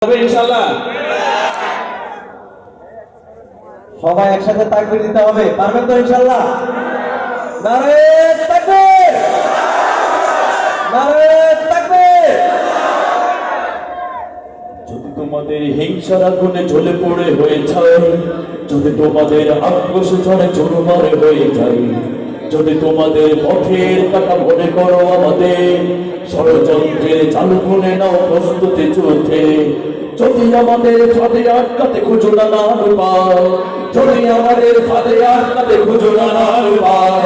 হবে ইনশাআল্লাহ। সবাই একসাথে তাকবীর দিতে হবে, পারবেন তো ইনশাআল্লাহ? নারে তাকবীর, নারে তাকবীর। যদি তোমাদের হিংসার আগুনে জ্বলে পড়ে হয়ে যায়, যদি তোমাদের আক্রোশ ঝড়ে চুরমারে হয়ে যায়, যদি তোমাদের পথের কথা মনে করো আমাদের ষড়যন্ত্রের চালু করে নাও প্রস্তুতি চলছে, যদি আমাদের ফাঁদে আটকাতে খুঁজো না নার পার, যদি আমাদের ফাঁদে আটকাতে খুঁজো না নার পার,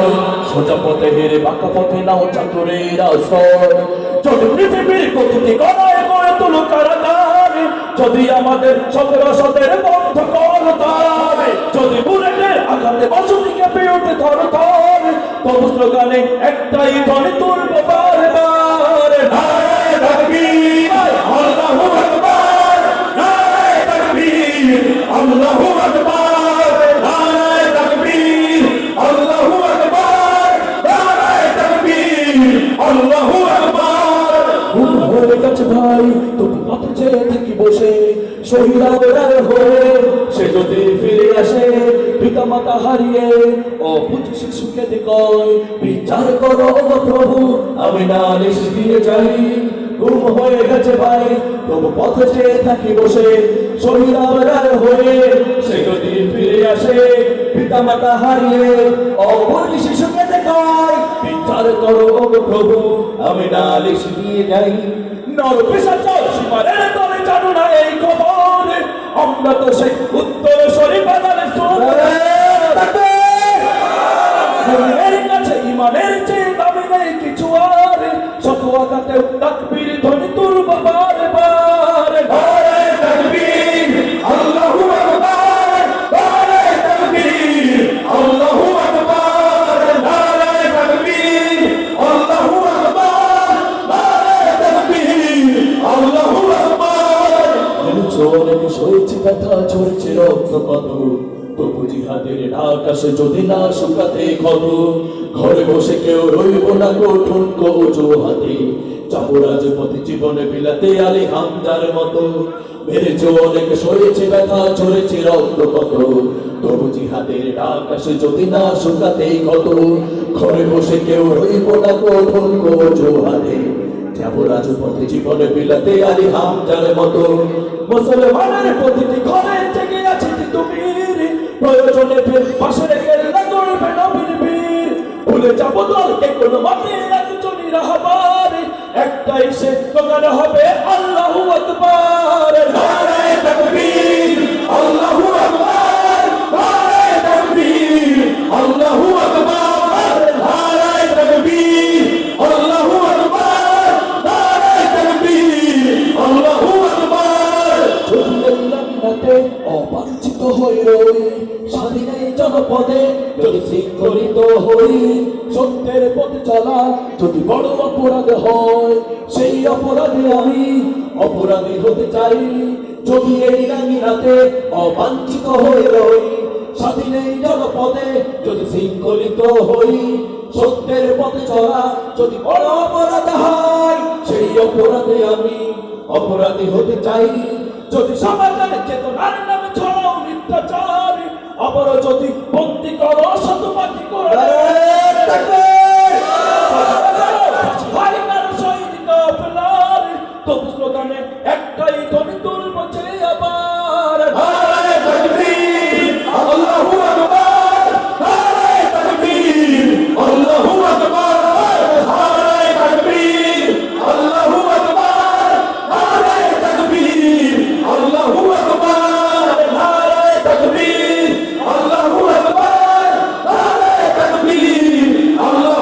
সোজা পথে হেরে বাঁকা পথে নাও চাতুরের আশ্রয়, যদি পৃথিবীর প্রতিটি গণায় গড়ে তুলো কারাগার, যদি আমাদের সতের বন্ধ করতাম, যদি বুলেটের আঘাতে বসতি কেঁপে ওঠে থর থর, তবু স্লোগানে একটাই ধ্বনি তুলবো বারবার, নারে তাকবীর, আল্লাহু আকবার, নারে তাকবীর, আল্লাহু আকবার, নারে তাকবীর, আল্লাহু আকবার, নারে তাকবীর, আল্লাহু আকবার। ঘুম হয়ে গেছে ভাই, তবু পথে চেয়ে থাকি বসে, শহীদাদের হয়ে সে যদি ফিরে আসে, পিতা মাতা হারিয়ে অবুঝ শিশুকে কয় বিচার করো গো প্রভু, আমি নালিশ দিয়ে যাই। ঘুম হয়ে গেছে ভাই, তবু পথে চেয়ে থাকি বসে, শহীদাদের হয়ে সে যদি ফিরে আসে, পিতা মাতা হারিয়ে অবুঝ শিশুকে কয় বিচার করো গো প্রভু, আমি নালিশ দিয়ে যাই। নরপিশাচ সীমারের তলে জানো না এই খবর, আমরা তো সেই উত্তর শরীফানের মুমিনের কাছে ইমানের চেয়ে দামি নেই কিছু আর, শত আঘাতে তাকবীর ধ্বনি তুলবো বারবার, নারে তাকবীর, আল্লাহু আকবার, নারে তাকবীর, আল্লাহু আকবার, নারে তাকবীর, আল্লাহু আকবার, নারে তাকবীর, আল্লাহু আকবার। অনেক সইছে ব্যথা, ঝরছে রক্ত কত, তবু জিহাদের আকাশে যদি না শুকাতে ক্ষত, ঘরে বসে কেউ রইব না কঠোর অজুহাতে, যাবো রাজপথে জীবনে বিলাতে আলী হামজার মতো, মেরেছে অনেক সয়েছে ব্যথা, ঝরেছে রক্ত কত, তবু জিহাদের আকাশে যদি না শুকাতে ক্ষত, ঘরে বসে কেউ রইব না কঠোর অজুহাতে, যাবো রাজপথে জীবনে বিলাতে আলী হামজার মতো। মুসলমানের প্রতিটি ঘরে জেগে আছে তুমি, প্রয়োজনে ফের পাশে রেখে করবে নবীর বীর, ভুলে যাবো দলকে কোনো মাঠে একজনই রাহবার, একটাই সে দোকানে হবে আল্লাহু আকবার, নারে তাকবীর, আল্লাহু আকবার, নারে তাকবীর, আল্লাহু আকবার, নারে তাকবীর, আল্লাহু আকবার, নারে তাকবীর, আল্লাহু আকবার। চলতে অবাঞ্ছিত হই রই, স্বাধীনের জনপদে যদি শৃঙ্খলিত হই, সত্যের পথে চলা যদি বড় অপরাধ হয়, সেই অপরাধে আমি অপরাধী হতে চাই, যদি এই রাঙি রাতে অবাঞ্ছিত হয়ে রই, স্বাধীনের জনপদে যদি শৃঙ্খলিত হই, সত্যের পথে চলা যদি বড় অপরাধ হয়, সেই অপরাধে আমি অপরাধী হতে চাই, যদি সমাজের চেতনার নামে ছড়াও মিথ্যাচার, আবার যদি বন্দি করো শত পাখি করে তবু স্লোগানে একটাই ধ্বনি তুলবো যে আবার, নারে তাকবীর, আল্লাহু আকবার, নারে তাকবীর, আল্লাহু আকবার, নারে তাকবীর, আল্লাহু আকবার, নারে তাকবীর, আল্লাহু আকবার, নারে তাকবীর, আল্লাহু আকবার, নারে তাকবীর, আল্লাহু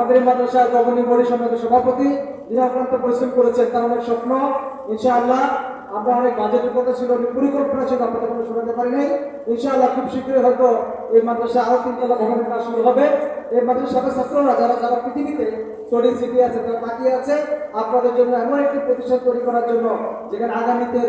আমাদের এই মাদ্রাসার গভর্নিং বডি সম্মানিত সভাপতি যিনি অক্লান্ত পরিশ্রম করেছেন, তার অনেক স্বপ্ন। ইনশাআল্লাহ আমরা অনেক বাজেটের কথা ছিল, অনেক পরিকল্পনা ছিল, আপনাদের কোনো শোনাতে পারি নাই। ইনশাআল্লাহ খুব শীঘ্রই হয়তো এই মাদ্রাসা আরো 3 তলা ভবনের কাজ শুরু হবে। এই মাদ্রাসার ছাত্ররা যারা যারা পৃথিবীতে স্টাডি সিটি আছে, তারা তাকিয়ে আছে আপনাদের জন্য এমন একটি প্রতিষ্ঠান তৈরি করার জন্য, যেখানে আগামীতে